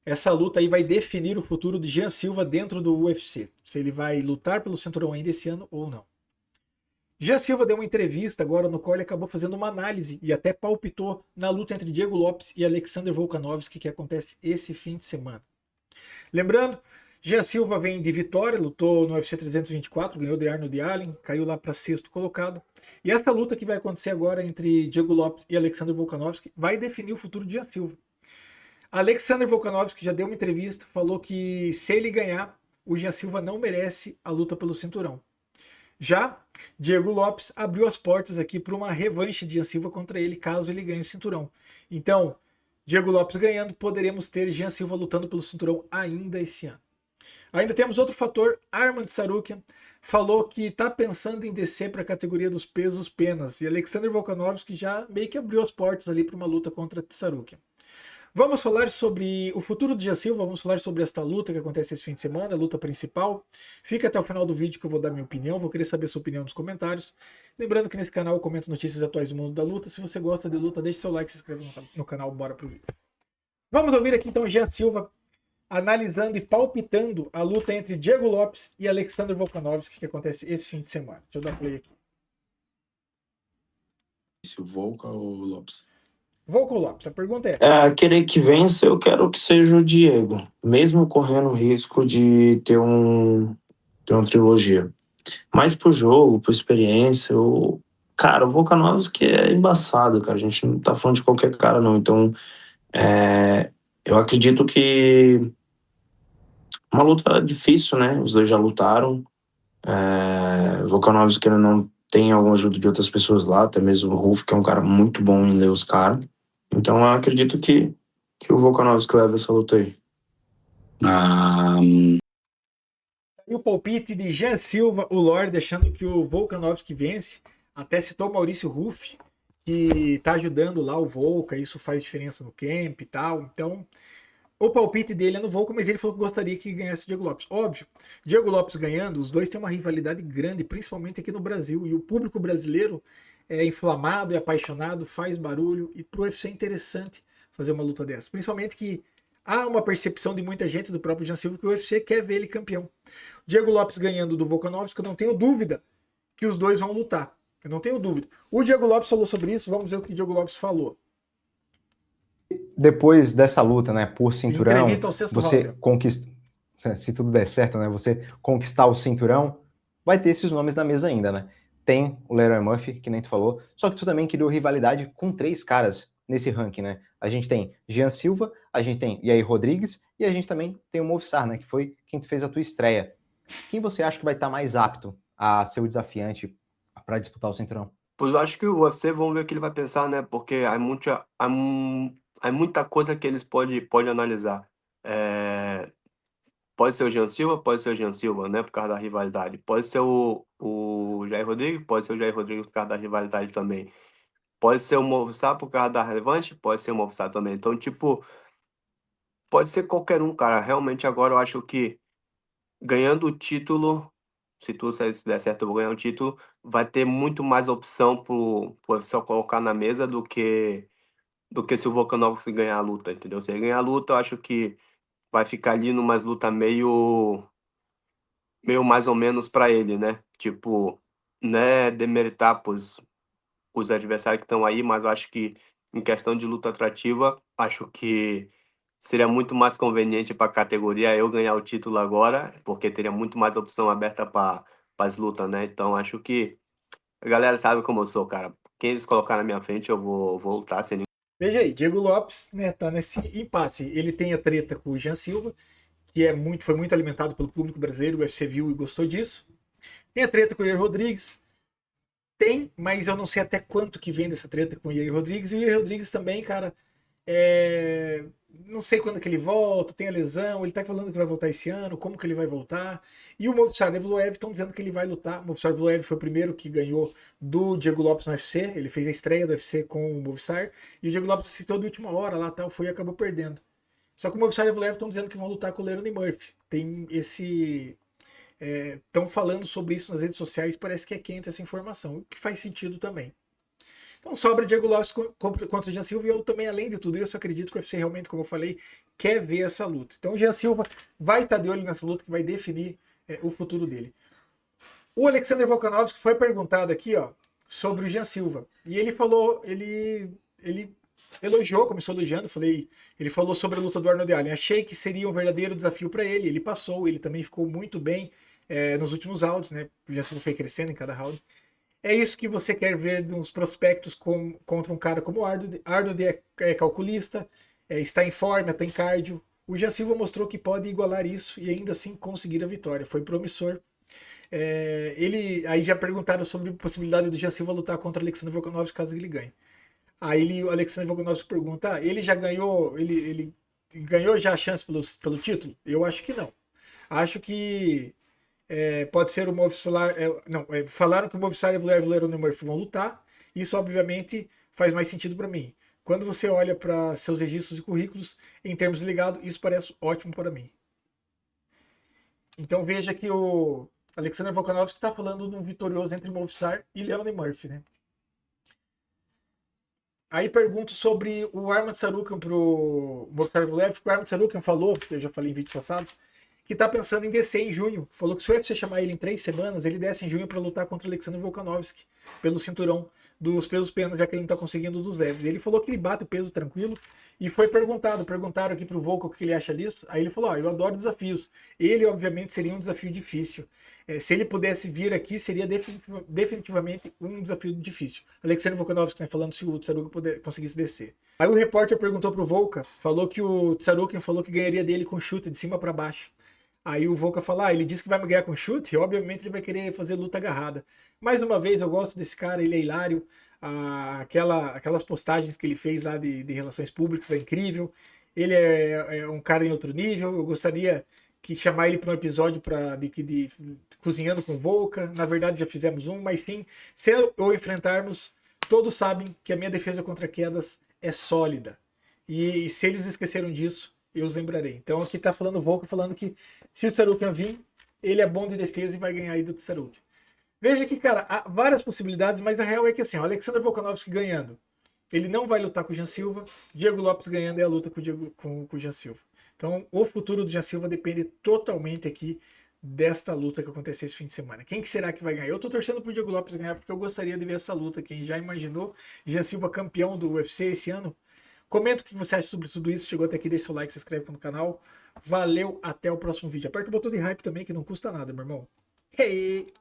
Essa luta aí vai definir o futuro de Jean Silva dentro do UFC. Se ele vai lutar pelo cinturão ainda esse ano ou não. Jean Silva deu uma entrevista agora no qual ele acabou fazendo uma análise e até palpitou na luta entre Diego Lopes e Alexander Volkanovski que acontece esse fim de semana. Lembrando, Jean Silva vem de vitória, lutou no UFC 324, ganhou de Arnold Allen, caiu lá para sexto colocado. E essa luta que vai acontecer agora entre Diego Lopes e Alexander Volkanovski vai definir o futuro de Jean Silva. Alexander Volkanovski já deu uma entrevista, falou que se ele ganhar, o Jean Silva não merece a luta pelo cinturão. Já Diego Lopes abriu as portas aqui para uma revanche de Jean Silva contra ele, caso ele ganhe o cinturão. Então, Diego Lopes ganhando, poderemos ter Jean Silva lutando pelo cinturão ainda esse ano. Ainda temos outro fator, Arman Tsarukyan falou que está pensando em descer para a categoria dos pesos penas, e Alexander Volkanovski já meio que abriu as portas ali para uma luta contra Tsarukyan. Vamos falar sobre o futuro de Jean Silva, vamos falar sobre esta luta que acontece esse fim de semana, a luta principal. Fica até o final do vídeo que eu vou dar minha opinião, vou querer saber a sua opinião nos comentários. Lembrando que nesse canal eu comento notícias atuais do mundo da luta. Se você gosta de luta, deixe seu like, se inscreva no canal, bora pro vídeo. Vamos ouvir aqui então Jean Silva analisando e palpitando a luta entre Diego Lopes e Alexander Volkanovski que acontece esse fim de semana. Deixa eu dar play aqui. Se o Volca ou o Lopes? Volca ou Lopes? A pergunta é... Aquele que vence, eu quero que seja o Diego, mesmo correndo o risco de ter uma trilogia. Mas pro jogo, por experiência, cara, o Volkanovski é embaçado, cara. A gente não tá falando de qualquer cara, não. Então, eu acredito que uma luta difícil, né? Os dois já lutaram. O Volkanovski não tem alguma ajuda de outras pessoas lá, até mesmo o Rolf, que é um cara muito bom em ler os caras. Então eu acredito que o Volkanovski leva essa luta aí. E o palpite de Jean Silva, o Lorde, achando que o Volkanovski vence. Até citou o Maurício Ruff, que tá ajudando lá o Volca, isso faz diferença no camp e tal. Então, o palpite dele é no Volca, mas ele falou que gostaria que ganhasse o Diego Lopes. Óbvio, Diego Lopes ganhando, os dois têm uma rivalidade grande, principalmente aqui no Brasil. E o público brasileiro é inflamado, é apaixonado, faz barulho. E pro UFC é interessante fazer uma luta dessa. Principalmente que há uma percepção de muita gente, do próprio Jean Silva, que o UFC quer ver ele campeão. Diego Lopes ganhando do Volkanovski, eu não tenho dúvida que os dois vão lutar. Eu não tenho dúvida. O Diego Lopes falou sobre isso, vamos ver o que o Diego Lopes falou. Depois dessa luta, né, por cinturão, Entrevista ao sexto você round. conquista, se tudo der certo, né, você conquistar o cinturão, vai ter esses nomes na mesa ainda, né? Tem o Leroy Murphy, que nem tu falou, só que tu também criou rivalidade com 3 caras nesse ranking, né? A gente tem Jean Silva, a gente tem Yair Rodrigues e a gente também tem o Movsar, né, que foi quem fez a tua estreia. Quem você acha que vai estar mais apto a ser o desafiante para disputar o cinturão? Pois eu acho que o UFC, vamos ver o que ele vai pensar, né? Porque há muita coisa que eles podem analisar. Pode ser o Jean Silva, pode ser o Jean Silva, né? Por causa da rivalidade. Pode ser o Jair Rodrigues, pode ser o Jair Rodrigues por causa da rivalidade também. Pode ser o Movsar por causa da revanche, pode ser o Movsar também. Então, tipo, pode ser qualquer um, cara. Realmente agora eu acho que ganhando o título, se tudo se der certo, eu vou ganhar o título, vai ter muito mais opção pro UFC colocar na mesa do que se o Volkanovski ganhar a luta, entendeu? Se ele ganhar a luta, eu acho que vai ficar ali numas luta meio mais ou menos para ele, né? Tipo, né, demeritar os adversários que estão aí, mas eu acho que em questão de luta atrativa, acho que seria muito mais conveniente para a categoria eu ganhar o título agora, porque teria muito mais opção aberta para as lutas, né? Então acho que a galera sabe como eu sou, cara. Quem eles colocar na minha frente, eu vou lutar sem nenhum. Veja aí, Diego Lopes, né, tá nesse impasse. Ele tem a treta com o Jean Silva, que foi muito alimentado pelo público brasileiro, o UFC viu e gostou disso. Tem a treta com o Yair Rodrigues. Tem, mas eu não sei até quanto que vem dessa treta com o Yair Rodrigues. E o Yair Rodrigues também, cara, não sei quando que ele volta, tem a lesão, ele tá falando que vai voltar esse ano, como que ele vai voltar. E o Movsar Evloev estão dizendo que ele vai lutar. O Movsar Evloev foi o primeiro que ganhou do Diego Lopes no UFC, ele fez a estreia do UFC com o Movsar, e o Diego Lopes citou de última hora lá, tal, foi e acabou perdendo. Só que o Movsar Evloev estão dizendo que vão lutar com o Leroy Murphy. Tem esse... Estão falando sobre isso nas redes sociais, parece que é quente essa informação, o que faz sentido também. Então sobra Diego Lopes contra o Jean Silva, e eu também, além de tudo isso, acredito que o UFC realmente, como eu falei, quer ver essa luta. Então o Jean Silva vai estar de olho nessa luta que vai definir o futuro dele. O Alexander Volkanovski foi perguntado aqui, ó, sobre o Jean Silva. E ele falou, ele elogiou, começou elogiando, ele falou sobre a luta do Arnold Allen. Achei que seria um verdadeiro desafio para ele. Ele passou, ele também ficou muito bem nos últimos rounds, né? O Jean Silva foi crescendo em cada round. É isso que você quer ver nos prospectos contra um cara como o Arnold. Arnold é calculista, está em forma, tem cardio. O Jean Silva mostrou que pode igualar isso e ainda assim conseguir a vitória. Foi promissor. Aí já perguntaram sobre a possibilidade do Jean Silva lutar contra o Alexander Volkanovski caso ele ganhe. Aí o Alexander Volkanovski pergunta, ele já ganhou, ele ganhou já a chance pelo título? Eu acho que não. Acho que pode ser o Movsar, falaram que o Movsar e o Lerone Murphy vão lutar. Isso obviamente faz mais sentido para mim. Quando você olha para seus registros e currículos em termos de legado, isso parece ótimo para mim. Então veja que o Alexander Volkanovski está falando de um vitorioso entre Movsar e Lerone Murphy, né? Aí pergunto sobre o Arman Tsarukyan pro Movsar Evloev. O Arman Tsarukyan falou, eu já falei em vídeos passados, que tá pensando em descer em junho. Falou que se o UFC chamar ele em 3 semanas, ele desce em junho para lutar contra o Alexander Volkanovski pelo cinturão dos pesos penas, já que ele não tá conseguindo dos leves. Ele falou que ele bate o peso tranquilo e foi perguntaram aqui pro Volka o que ele acha disso. Aí ele falou, eu adoro desafios. Ele, obviamente, seria um desafio difícil. Se ele pudesse vir aqui, seria definitivamente um desafio difícil. Alexander Volkanovski, né, falando se o Tsarukyan conseguisse descer. Aí o repórter perguntou pro Volka, falou que o Tsarukyan falou que ganharia dele com chute de cima para baixo. Aí o Volka fala, ele disse que vai me ganhar com chute, obviamente ele vai querer fazer luta agarrada. Mais uma vez, eu gosto desse cara, ele é hilário, aquelas postagens que ele fez lá de relações públicas é incrível, ele é um cara em outro nível, eu gostaria que chamar ele para um episódio de Cozinhando com Volka, na verdade já fizemos um, mas sim, se eu enfrentarmos, todos sabem que a minha defesa contra quedas é sólida, e se eles esqueceram disso, eu os lembrarei. Então aqui tá falando o Volka, falando que se o Tsarukyan vir, ele é bom de defesa e vai ganhar aí do Tsarukyan. Veja que, cara, há várias possibilidades, mas a real é que assim, o Alexander Volkanovski ganhando, ele não vai lutar com o Jean Silva, Diego Lopes ganhando é a luta com o Jean Silva. Então o futuro do Jean Silva depende totalmente aqui desta luta que aconteceu esse fim de semana. Quem que será que vai ganhar? Eu tô torcendo pro Diego Lopes ganhar porque eu gostaria de ver essa luta. Quem já imaginou Jean Silva campeão do UFC esse ano? Comenta o que você acha sobre tudo isso. Chegou até aqui, deixa o like, se inscreve no canal. Valeu, até o próximo vídeo. Aperta o botão de hype também, que não custa nada, meu irmão. Hey!